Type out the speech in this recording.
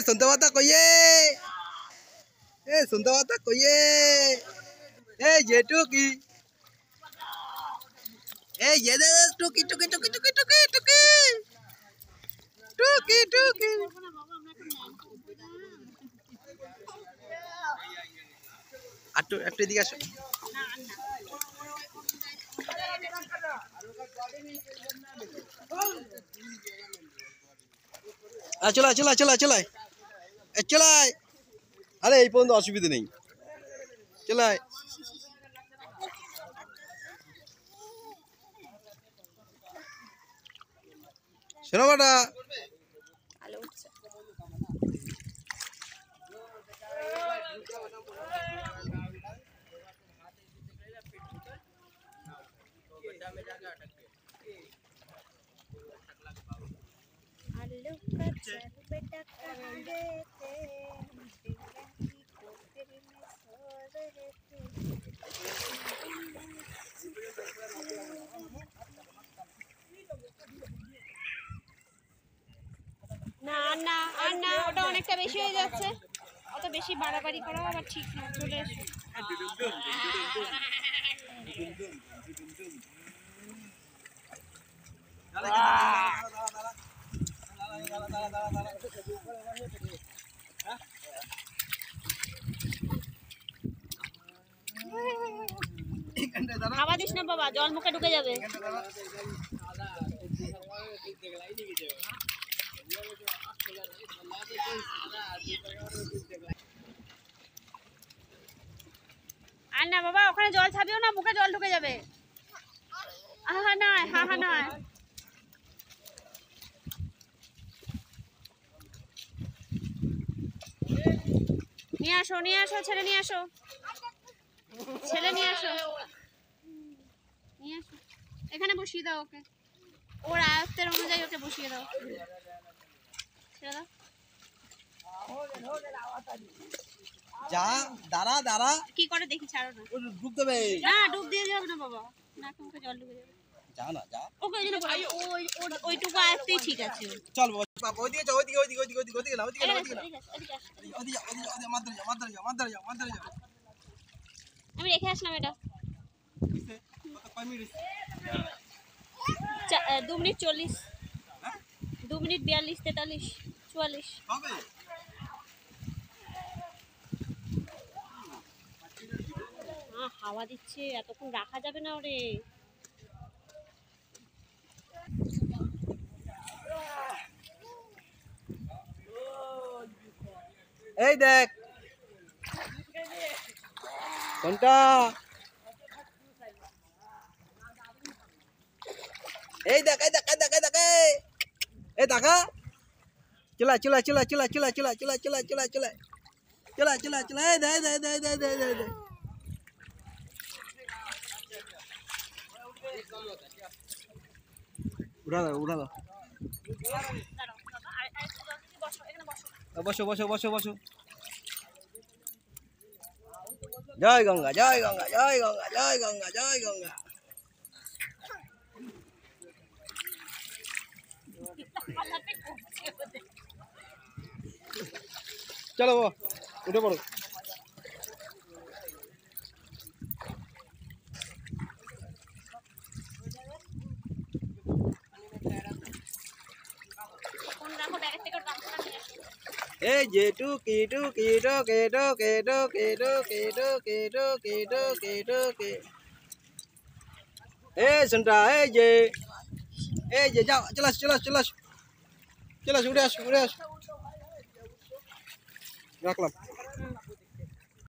শুনতে পাতা কইয়ে শুনতে পাতা কইয়ে যে টুকি ये दे टुकी टुकी टुकी टुकी टुकी टुकी टुकी टुकी আটটু একটু দিকে আসো চলা চলা চলা চলাই চলাই আরে এই পর্যন্ত অসুবিধা নেই চলাই শোনো বাটা না না আর না ওটা অনেকটা বেশি হয়ে যাচ্ছে অত বেশি বাড়াবাড়ি করা আবার ঠিক না চলে এসো হাওয়া দিস না বাবা জল মুখে ঢুকে যাবে আর না বাবা ওখানে জল ছাবিও না মুখে জল ঢুকে যাবে আহা নয় হা হা নয় নিয়ে আসো ছেলে নিয়ে আসো ছেলে নিয়ে আসো এখানে বসিয়ে দাও ওকে ওর আয়ত্তের অনুযায়ী ওকে বসিয়ে দাও ছেড়ে দাও যা দাঁড়া দাঁড়া কি করে দেখি ছাড়ো না ডুব দেবে না ডুব দিয়ে যাবে না বাবা না তোমাকে জল ঢুকে যাবে যা না যা ওকে ওইটুকু আয়ত্তেই ঠিক আছে চল বাবা ওইদিকে যাও ওইদিকে না ওইদিকে মাদ্দার যাও আমি রেখে আসলাম এটা 2 মিনিট 40 2 মিনিট 42 43 44 হাওয়া দিচ্ছে এতক্ষণ রাখা যাবে না ওরে এই দেখ কোনটা এই দেখ এই দেখা চলা দে উড়া দাও বসো জয় গঙ্গা চলো উঠে পড়ো এই যে টুকি এই শুনটা এই যে যাও চলে আস উড়ে আস রাখলাম